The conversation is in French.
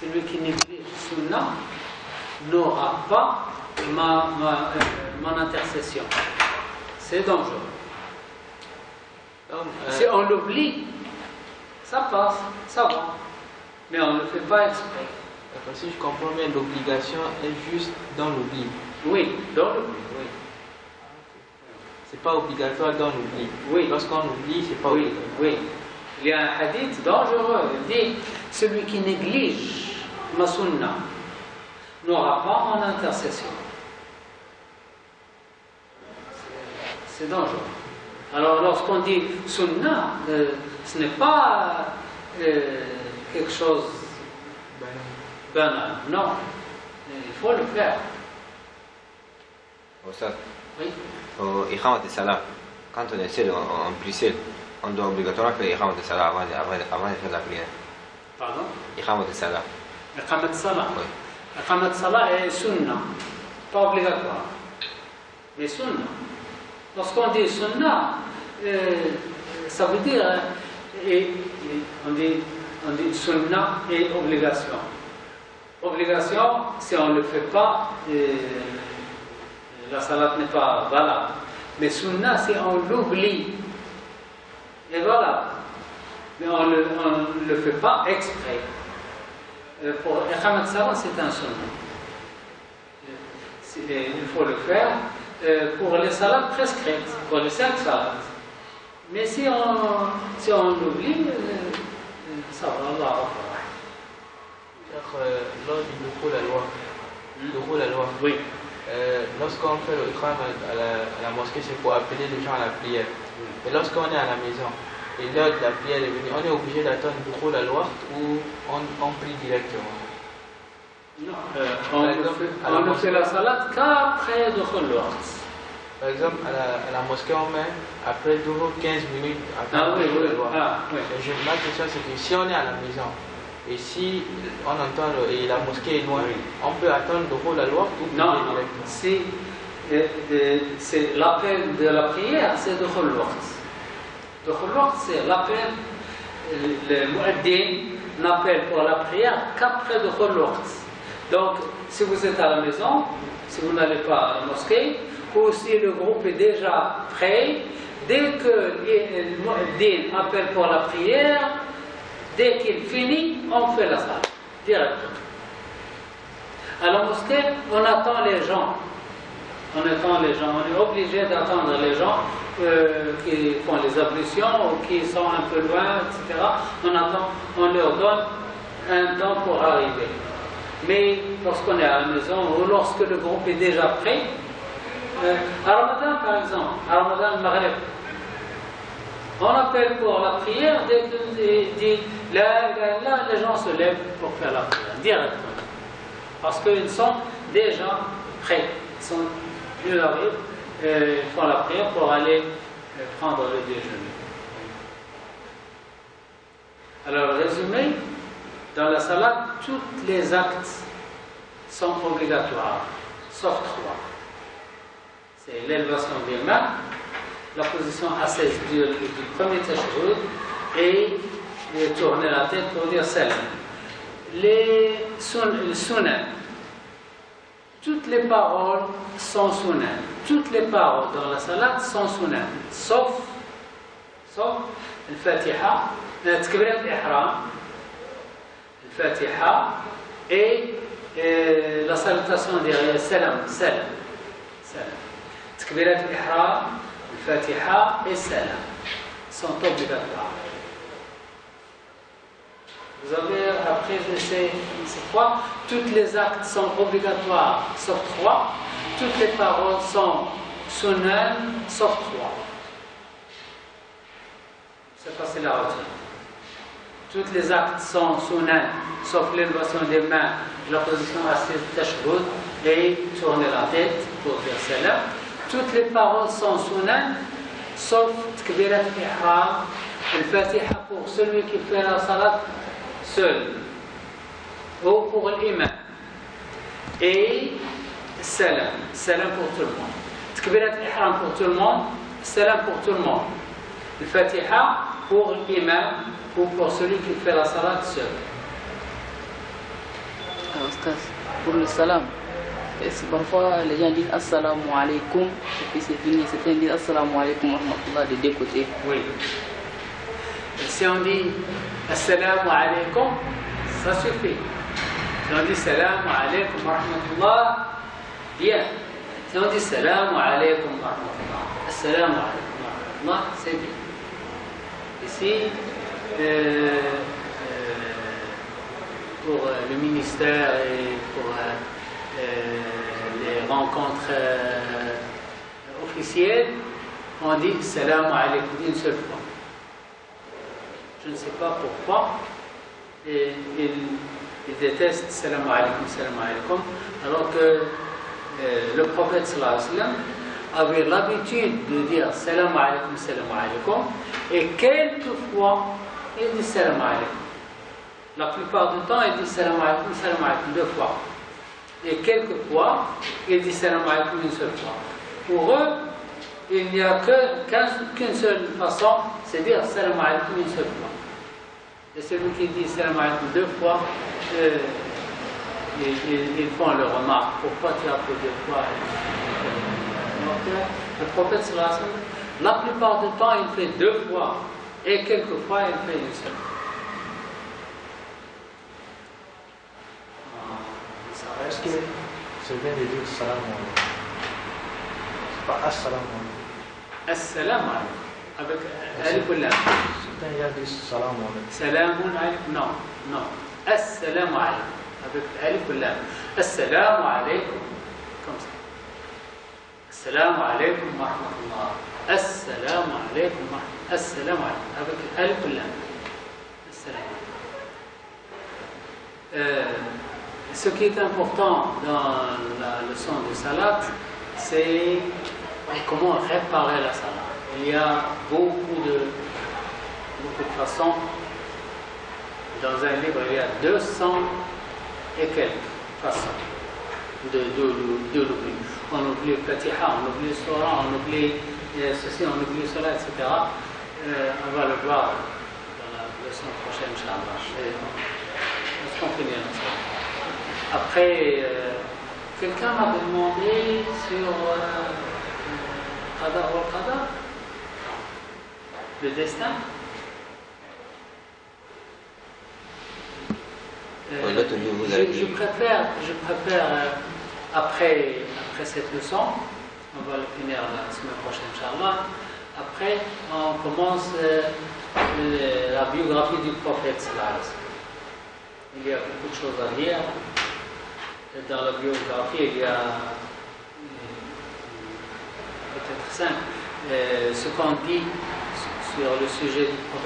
celui qui néglige Sunna n'aura pas mon intercession. C'est dangereux. Si on l'oublie, ça passe, ça va. Mais on ne le fait pas exprès. Si je comprends bien, l'obligation est juste dans l'oubli. Oui, dans l'oubli, oui. C'est pas obligatoire dans l'oubli. Oui. Lorsqu'on oublie, c'est pas Oui, obligatoire. oui. Il y a un hadith dangereux. Il dit celui qui néglige ma sunna n'aura pas mon intercession. C'est dangereux. Alors, lorsqu'on dit sunna, ce n'est pas quelque chose banal. Non. Il faut le faire. Ustaz, Oui. au Iqamat al-Salah, quand on est seul en Bruxelles, on doit obligatoirement faire Iqamat al-Salah avant de faire la prière. Pardon? Iqamat al-Salah. Iqamat salah. Oui. Iqamat salah est sunna, pas obligatoire, mais sunna. Lorsqu'on dit sunna, ça veut dire, on dit sunna et obligation. Obligation, si on ne le fait pas, la salat n'est pas valable. Mais sunna, si on l'oublie, est valable. Mais on ne le fait pas exprès. Pour Iqamat salah, c'est un sunna. Il faut le faire pour les salats prescrites, pour les 5 salats. Mais si on l'oublie, ça va, Allah va. Lors du Dukhul al-Waqt, Oui. Lorsqu'on fait le Iqam à la mosquée, c'est pour appeler les gens à la prière. Et lorsqu'on est à la maison, et l'heure de la prière est venue, on est obligé d'attendre Dukhul al-Waqt ou on prie directement? Non, on ne fait la salat qu'après Dukhul al-Waqt. Par exemple, à la mosquée, on met après 15 minutes après Dukhul al-Waqt. Ma question, c'est que si on est à la maison, et si on entend et la mosquée est loin, on peut attendre Dukhul al-Waqt ou prier directement? C'est l'appel de la prière, c'est Dukhul al-Waqt. Dukhul al-Waqt, c'est l'appel, le mu'addin n'appelle pour la prière qu'après Dukhul al-Waqt. Donc, si vous êtes à la maison, si vous n'allez pas à la mosquée, ou si le groupe est déjà prêt, dès que le mu'addin appelle pour la prière, dès qu'il finit, on fait la salat directement. À la mosquée, on attend les gens. On est obligé d'attendre les gens qui font les ablutions ou qui sont un peu loin, etc. On leur donne un temps pour arriver. Mais lorsqu'on est à la maison ou lorsque le groupe est déjà prêt, à Ramadan par exemple, à Ramadan Maghreb, on appelle pour la prière, dès qu'il dit là, les gens se lèvent pour faire la prière directement. Parce qu'ils sont déjà prêts, ils arrivent, ils font la prière pour aller prendre le déjeuner. Alors, résumé, dans la salat, tous les actes sont obligatoires, sauf 3. C'est l'élévation des mains, la position assise du premier tashahhud et tourner la tête pour dire salam. Les sunnah, toutes les paroles sont sunnah. Toutes les paroles dans la salat sont sunnah, sauf le Fatiha, Takbirat al-Ihram, le Fatiha et la salutation derrière salam. Takbirat al-Ihram, le Fatiha et salam sont obligatoires. Vous avez appris c'est quoi? Tous les actes sont obligatoires, sauf 3. Toutes les paroles sont sunnah, sauf 3. C'est facile à retenir. Tous les actes sont sunnah, sauf l'élévation des mains, la position assise, tashahhud et tourner la tête pour dire salam. Toutes les paroles sont sunnah, sauf takbirat al-ihram, le Fatiha pour celui qui fait la salat seul, ou pour l'imam, et salam pour tout le monde. Takbirat al-ihram pour tout le monde, salam pour tout le monde. Le Fatiha pour l'imam ou pour celui qui fait la salat seul. Oustaz, pour le salam, parfois les gens disent assalamu alaikum et puis c'est fini. Certains disent assalamu alaikum wa rahmatullah des deux côtés. Oui. Et si on dit assalamu alaikum, ça suffit. Si on dit salamu alaikum wa rahmatullah, bien. Si on dit salamu alaikum wa rahmatullah, assalamu alaikum wa rahmatullah, c'est bien. Ici, pour le ministère et pour les rencontres officielles, on dit salam alaikum une seule fois. Je ne sais pas pourquoi. Ils détestent salam alaikum, alors que le prophète sallallahu alayhi wa sallam avait l'habitude de dire salam alaikum, et quelquefois il dit salam alaikum. La plupart du temps, il dit salam alaikum 2 fois. Et quelquefois, il dit salam alaikum une seule fois. Pour eux, il n'y a qu'une seule façon, c'est dire salam alaikum une seule fois. Et celui qui dit salam alaikum 2 fois, ils font le remarque. Pourquoi tu as fait 2 fois? Donc, le prophète sallallahu alayhi wa sallam, la plupart du temps, il fait 2 fois. Et quelquefois, il fait une seule fois. Est-ce que c'est bien de dire salam alaikum? C'est pas assalamu alaikum. Assalamu alaikum. Avec alif ou lam. Certains disent salam alaikum. Salamun alaikum. Non, non. Assalamu alaikum. Avec alif ou lam. Assalamu alaikum. Comme ça. Assalamu alaikum wa rahmatullah. Assalamu alaikum wa rahmatullah. Assalamu alaikum. Avec alif ou lam. Assalamu alaikum. Ce qui est important dans la leçon de salat, c'est comment réparer la salat. Il y a beaucoup de façons. Dans un livre, il y a 200 et quelques façons de l'oubli. On oublie le Fatiha, on oublie le Surah, on oublie ceci, on oublie cela, etc. On va le voir dans la leçon prochaine, Inch'Allah. Est-ce qu'on finit ensemble? Après, quelqu'un m'a demandé sur Qadar wa Qadar, le destin. Je préfère après cette leçon, on va le finir la semaine prochaine, Inch'Allah. Après, on commence la biographie du prophète sallallahu alayhi wa sallam. Il y a beaucoup de choses à dire. Dans la biographie, il y a peut-être 5. Ce qu'on dit sur le sujet du prophète.